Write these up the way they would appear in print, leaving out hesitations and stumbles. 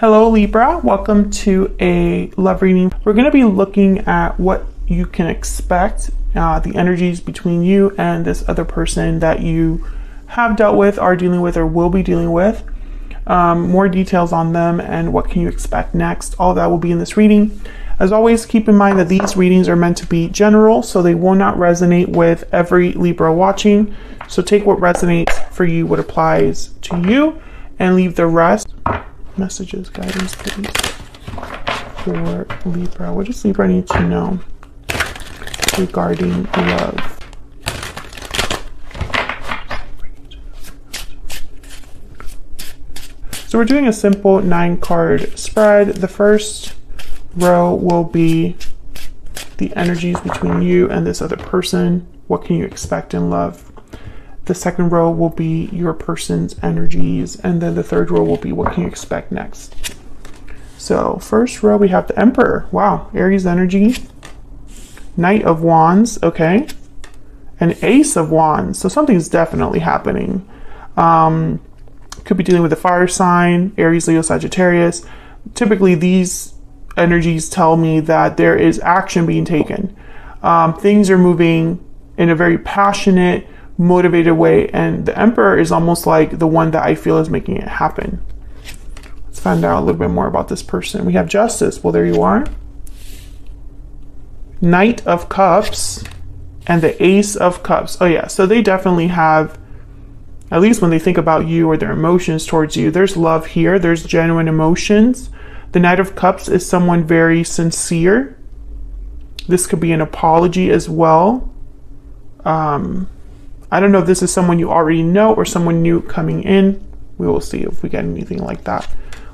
Hello Libra, welcome to a love reading. We're going to be looking at what you can expect, the energies between you and this other person that you have dealt with, are dealing with, or will be dealing with. More details on them and what can you expect next. All of that will be in this reading. As always, keep in mind that these readings are meant to be general, so they will not resonate with every Libra watching. So take what resonates for you, what applies to you, and leave the rest. Messages, guidance, please, for Libra. What does Libra need to know regarding love? So we're doing a simple 9-card spread. The first row will be the energies between you and this other person. What can you expect in love? The second row will be your person's energies, and then the third row will be what can you expect next. So first row we have the Emperor. Wow, Aries energy. Knight of Wands, okay. An Ace of Wands, so something's definitely happening. Could be dealing with a fire sign, Aries, Leo, Sagittarius. Typically these energies tell me that there is action being taken. Things are moving in a very passionate, motivated way, and the Emperor is almost like the one that I feel is making it happen. Let's find out a little bit more about this person. We have Justice. Well, there you are. Knight of Cups and the Ace of Cups. Oh yeah, so they definitely have, at least when they think about you or their emotions towards you, there's love here. There's genuine emotions. The Knight of Cups is someone very sincere. This could be an apology as well. I don't know if this is someone you already know or someone new coming in. We will see if we get anything like that.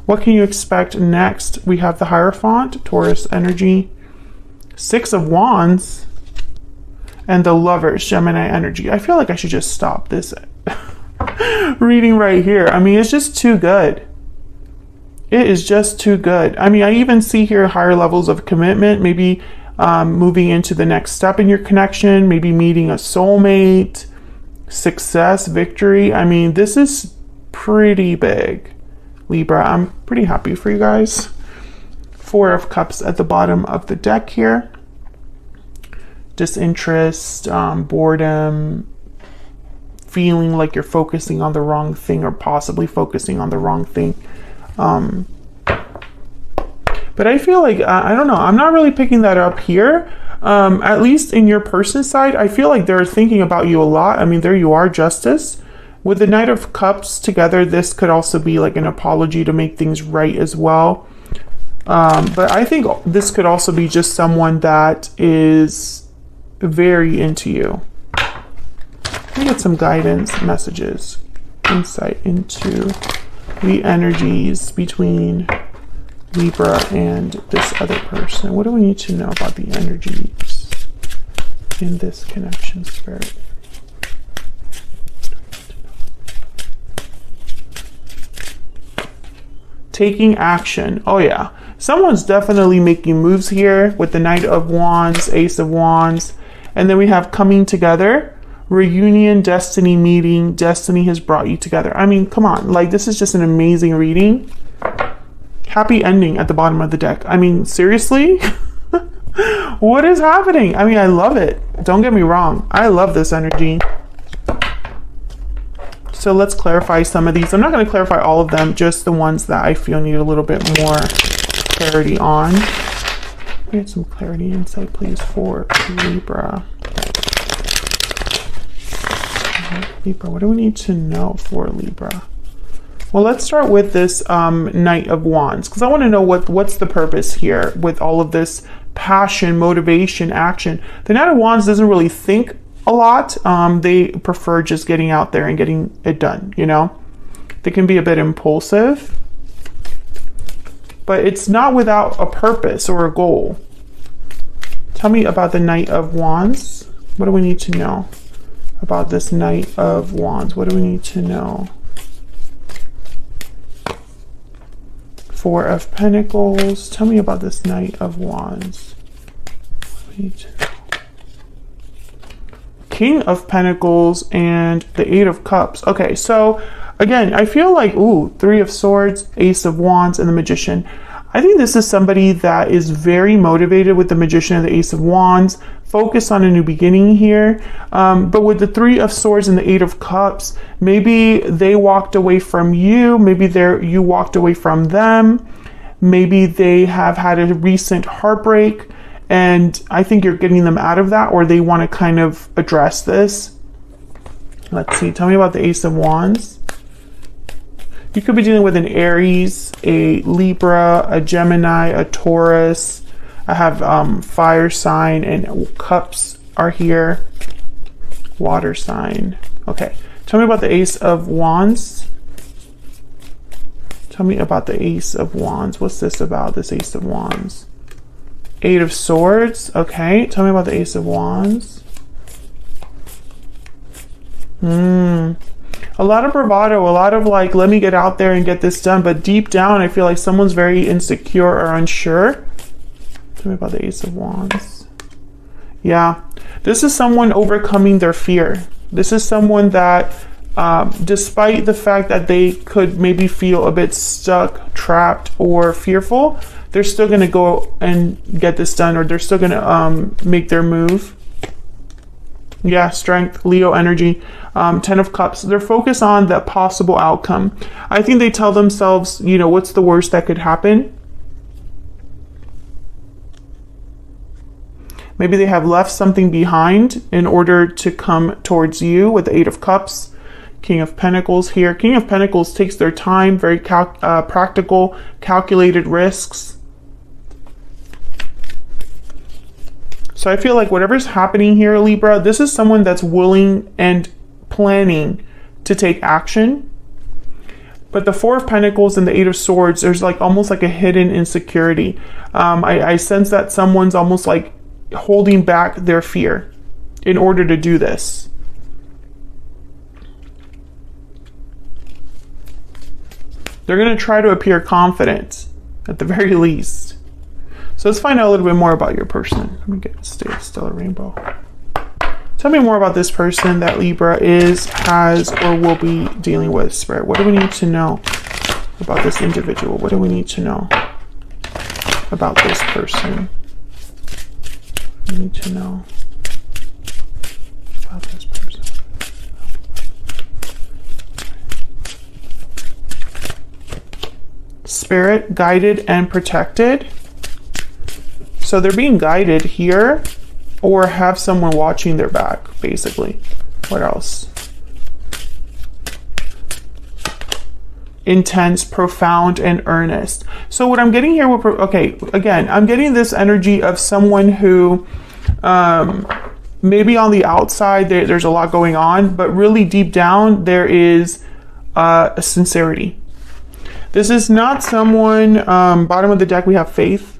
What can you expect next? We have the Hierophant, Taurus energy, Six of Wands, and the Lovers, Gemini energy. I feel like I should just stop this reading right here. I mean, it's just too good. It is just too good. I mean, I even see here higher levels of commitment, maybe moving into the next step in your connection, maybe meeting a soulmate, success, victory. I mean, this is pretty big, Libra. I'm pretty happy for you guys. Four of Cups at the bottom of the deck here. Disinterest, boredom, feeling like you're focusing on the wrong thing or possibly focusing on the wrong thing. But I feel like, I don't know, I'm not really picking that up here. At least in your person's side, I feel like they're thinking about you a lot. I mean, there you are, Justice. With the Knight of Cups together, this could also be like an apology to make things right as well. But I think this could also be just someone that is very into you. Let me get some guidance, messages, insight into the energies between Libra and this other person. What do we need to know about the energies in this connection, Spirit? Taking action. Oh yeah, someone's definitely making moves here with the Knight of Wands, Ace of Wands, and then we have coming together, reunion, destiny meeting. Destiny has brought you together. I mean, come on, like this is just an amazing reading. Happy ending at the bottom of the deck. I mean, seriously? What is happening? I mean, I love it. Don't get me wrong. I love this energy. So let's clarify some of these. I'm not going to clarify all of them, just the ones that I feel need a little bit more clarity on. Get some clarity insight, please, for Libra. Libra, what do we need to know for Libra? Well, let's start with this Knight of Wands, because I want to know what's the purpose here with all of this passion, motivation, action. The Knight of Wands doesn't really think a lot. They prefer just getting out there and getting it done, you know? They can be a bit impulsive, but it's not without a purpose or a goal. Tell me about the Knight of Wands. What do we need to know about this Knight of Wands? What do we need to know? Four of Pentacles. Tell me about this Knight of Wands. King of Pentacles and the Eight of Cups. Okay, so Again, I feel like, ooh, Three of Swords, Ace of Wands, and the Magician. I think this is somebody that is very motivated with the Magician and the Ace of Wands, focused on a new beginning here. But with the Three of Swords and the Eight of Cups, maybe they walked away from you. Maybe you walked away from them. Maybe they have had a recent heartbreak, and I think you're getting them out of that, or they want to kind of address this. Let's see. Tell me about the Ace of Wands. You could be dealing with an Aries, a Libra, a Gemini, a Taurus. I have fire sign, and cups are here. Water sign. Okay. Tell me about the Ace of Wands. Tell me about the Ace of Wands. What's this about, this Ace of Wands? Eight of Swords. Okay. Tell me about the Ace of Wands. A lot of bravado, a lot of like, let me get out there and get this done. But deep down, I feel like someone's very insecure or unsure. Tell me about the Ace of Wands. Yeah, this is someone overcoming their fear. This is someone that, despite the fact that they could maybe feel a bit stuck, trapped, or fearful, they're still going to go and get this done, or they're still going to make their move. Yeah, strength, Leo energy, 10 of Cups. They're focused on the possible outcome. I think they tell themselves, you know, what's the worst that could happen? Maybe they have left something behind in order to come towards you with the Eight of Cups. King of Pentacles here. King of Pentacles takes their time, very practical, calculated risks. So I feel like whatever's happening here, Libra, this is someone that's willing and planning to take action. But the Four of Pentacles and the Eight of Swords, there's like almost like a hidden insecurity. I sense that someone's almost like holding back their fear in order to do this. They're going to try to appear confident at the very least. So let's find out a little bit more about your person. Let me get Stellar Rainbow. Tell me more about this person that Libra is, has, or will be dealing with, Spirit. What do we need to know about this individual? What do we need to know about this person? We need to know about this person. Spirit, guided and protected. So they're being guided here, or have someone watching their back, basically. What else? Intense, profound, and earnest. So what I'm getting here, okay, again, I'm getting this energy of someone who maybe on the outside there's a lot going on, but really deep down there is a sincerity. This is not someone, bottom of the deck we have Faith.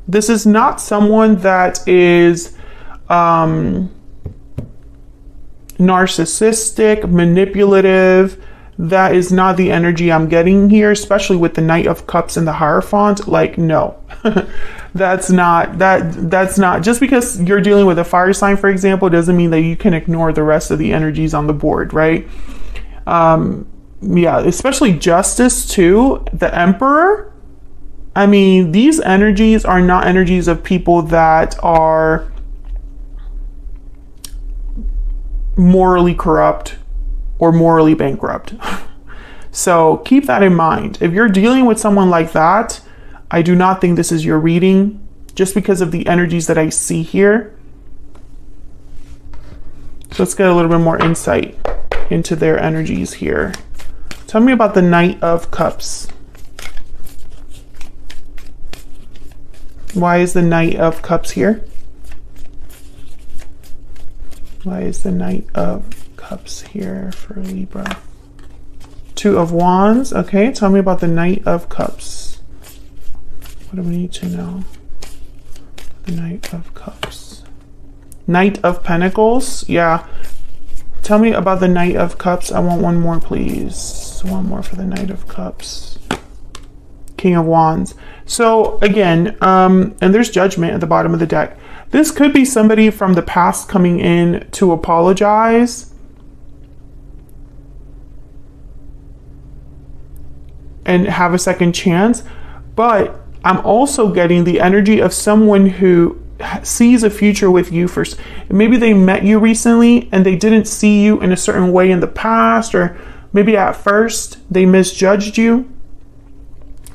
This is not someone that is narcissistic, manipulative. That is not the energy I'm getting here, especially with the Knight of Cups and the Hierophant. Like, no, that's not, just because you're dealing with a fire sign, for example, doesn't mean that you can ignore the rest of the energies on the board, right? Yeah, especially Justice too, the Emperor. I mean, these energies are not energies of people that are morally corrupt or morally bankrupt. So keep that in mind. If you're dealing with someone like that, I do not think this is your reading, just because of the energies that I see here. So let's get a little bit more insight into their energies here. Tell me about the Knight of Cups. Why is the Knight of Cups here? Why is the Knight of Cups here for Libra? Two of Wands. Okay, tell me about the Knight of Cups. What do we need to know? The Knight of Cups. Knight of Pentacles. Yeah. Tell me about the Knight of Cups. I want one more, please. One more for the Knight of Cups. King of Wands. So again, and there's Judgment at the bottom of the deck. This could be somebody from the past coming in to apologize. and have a second chance. But I'm also getting the energy of someone who sees a future with you first. Maybe they met you recently and they didn't see you in a certain way in the past, or maybe at first they misjudged you.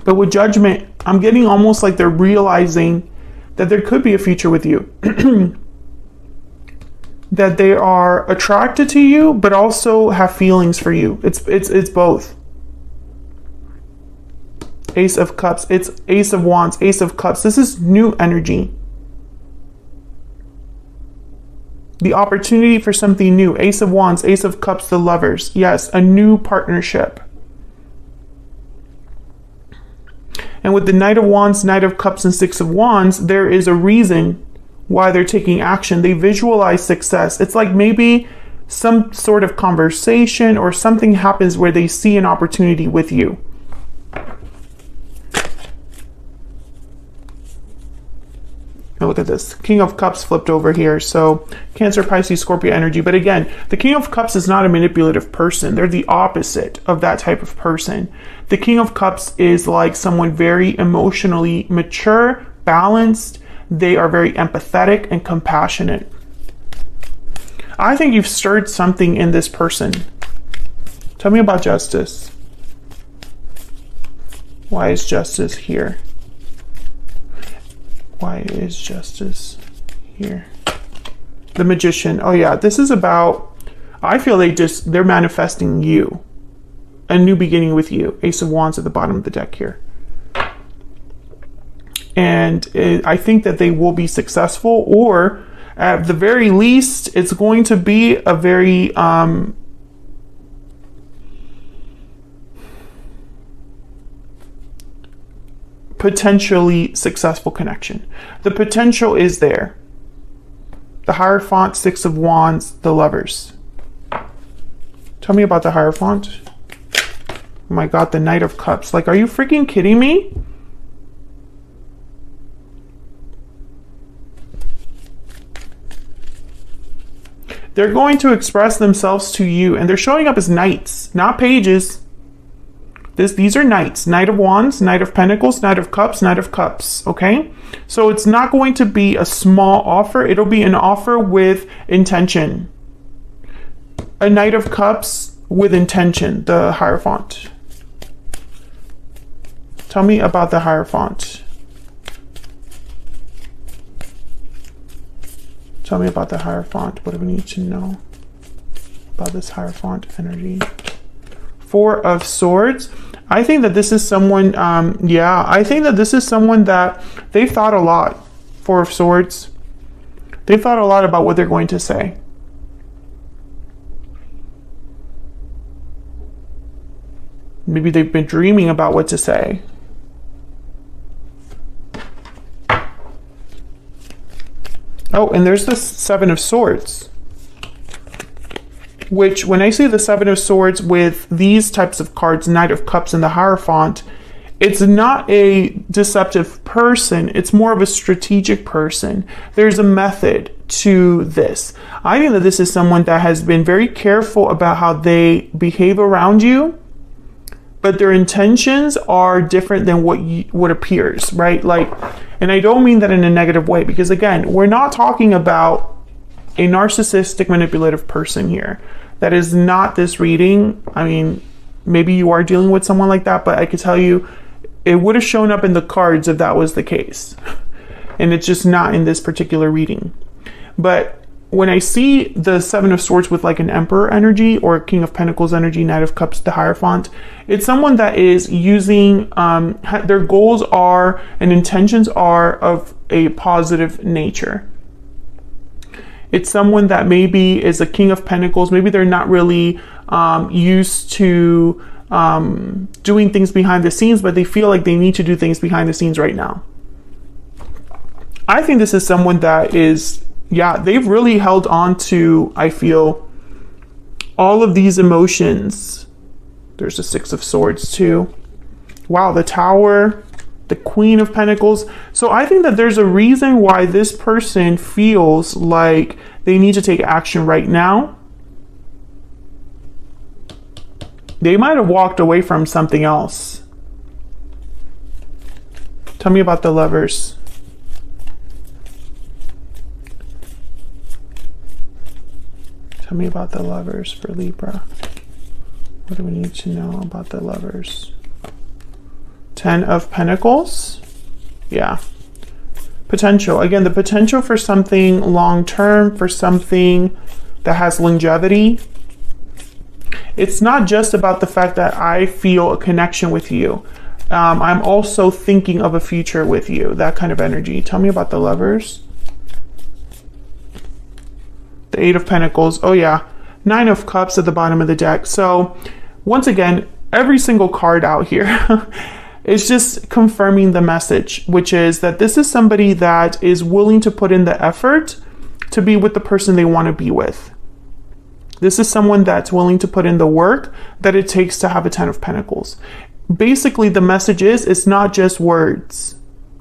But with judgment, I'm getting almost like they're realizing that there could be a future with you. That they are attracted to you, but also have feelings for you. It's both. Ace of Cups, it's Ace of Wands, Ace of Cups. This is new energy. The opportunity for something new. Ace of Wands, Ace of Cups, the Lovers. Yes, a new partnership. And with the Knight of Wands, Knight of Cups, and Six of Wands, there is a reason why they're taking action. They visualize success. It's like maybe some sort of conversation or something happens where they see an opportunity with you. Now look at this. King of Cups flipped over here. So Cancer, Pisces, Scorpio energy. But again, the King of Cups is not a manipulative person. They're the opposite of that type of person. The King of Cups is like someone very emotionally mature, balanced. They are very empathetic and compassionate. I think you've stirred something in this person. Tell me about Justice. Why is Justice here? Why is Justice here? The Magician. Oh yeah, this is about, I feel they're manifesting you. A new beginning with you. Ace of Wands at the bottom of the deck here. And I think that they will be successful, or at the very least, it's going to be a very potentially successful connection. The potential is there. The Hierophant, Six of Wands, the Lovers. Tell me about the Hierophant. Oh my God, the Knight of Cups. Like, are you freaking kidding me? They're going to express themselves to you, and they're showing up as knights, not pages. These are knights. Knight of Wands, Knight of Pentacles, Knight of Cups, Knight of Cups, okay? So it's not going to be a small offer. It'll be an offer with intention. A Knight of Cups with intention, the Hierophant. Tell me about the Hierophant. Tell me about the Hierophant. What do we need to know about this Hierophant energy? Four of Swords. I think that this is someone, I think that this is someone that they thought a lot. Four of Swords. They thought a lot about what they're going to say. Maybe they've been dreaming about what to say. Oh, and there's the Seven of Swords. Which, when I see the Seven of Swords with these types of cards, Knight of Cups and the Hierophant, it's not a deceptive person. It's more of a strategic person. There's a method to this. I think that this is someone that has been very careful about how they behave around you, but their intentions are different than what appears, right? Like, and I don't mean that in a negative way, because again, we're not talking about a narcissistic, manipulative person here. That is not this reading. I mean, maybe you are dealing with someone like that, but I could tell you it would have shown up in the cards if that was the case. And it's just not in this particular reading. But when I see the Seven of Swords with like an Emperor energy or King of Pentacles energy, Knight of Cups, the Hierophant, it's someone that is using, their goals are and intentions are of a positive nature. It's someone that maybe is a King of Pentacles. Maybe they're not really used to doing things behind the scenes, but they feel like they need to do things behind the scenes right now. I think this is someone that is, they've really held on to, I feel, all of these emotions. There's the Six of Swords too. Wow, the Tower, the Queen of Pentacles. So I think that there's a reason why this person feels like they need to take action right now. They might have walked away from something else. Tell me about the Lovers. Tell me about the Lovers for Libra. What do we need to know about the Lovers? 10 of Pentacles. Yeah. Potential. Again, the potential for something long-term, for something that has longevity. It's not just about the fact that I feel a connection with you. I'm also thinking of a future with you. That kind of energy. Tell me about the Lovers. The 8 of Pentacles. Oh yeah. 9 of Cups at the bottom of the deck. So once again, every single card out here is just confirming the message, which is that this is somebody that is willing to put in the effort to be with the person they want to be with. This is someone that's willing to put in the work that it takes to have a 10 of Pentacles. Basically, the message is it's not just words,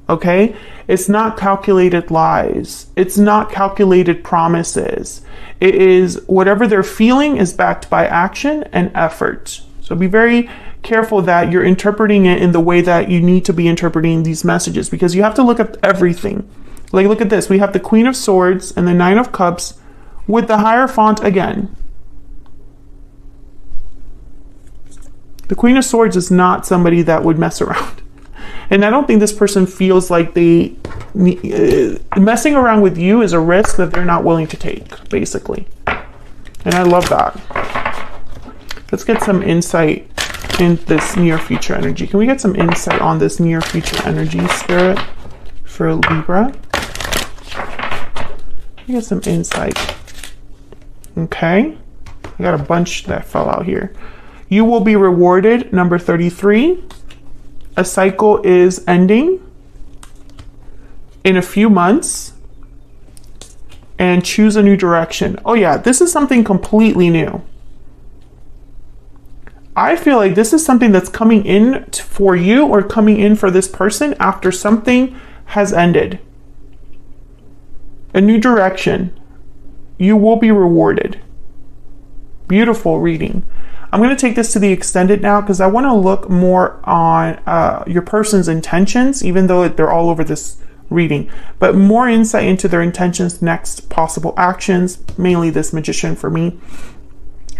okay? It's not calculated lies. It's not calculated promises. It is whatever they're feeling is backed by action and effort. So be very careful that you're interpreting it in the way that you need to be interpreting these messages, because you have to look at everything. Like, look at this. We have the Queen of Swords and the 9 of Cups with the Hierophant again. The Queen of Swords is not somebody that would mess around. And I don't think this person feels like they messing around with you is a risk that they're not willing to take, basically. And I love that. Let's get some insight in this near future energy. Can we get some insight on this near future energy, Spirit, for Libra? Get some insight. Okay. I got a bunch that fell out here. You will be rewarded, number 33. A cycle is ending in a few months, and choose a new direction. Oh yeah, this is something completely new. I feel like this is something that's coming in for you or coming in for this person after something has ended. A new direction. You will be rewarded. Beautiful reading. I'm going to take this to the extended now because I want to look more on your person's intentions, even though they're all over this reading, but more insight into their intentions, next possible actions, mainly this Magician for me.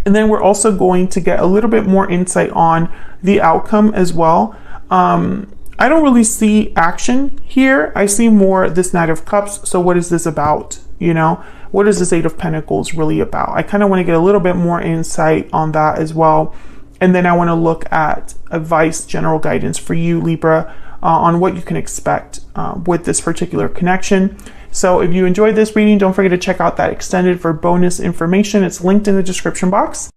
And then we're also going to get a little bit more insight on the outcome as well. I don't really see action here. I see more this Knight of Cups. So what is this about? You know, what is this 8 of Pentacles really about? I kind of want to get a little bit more insight on that as well. And then I want to look at advice, general guidance for you, Libra, on what you can expect with this particular connection. So if you enjoyed this reading, don't forget to check out that extended for bonus information. It's linked in the description box.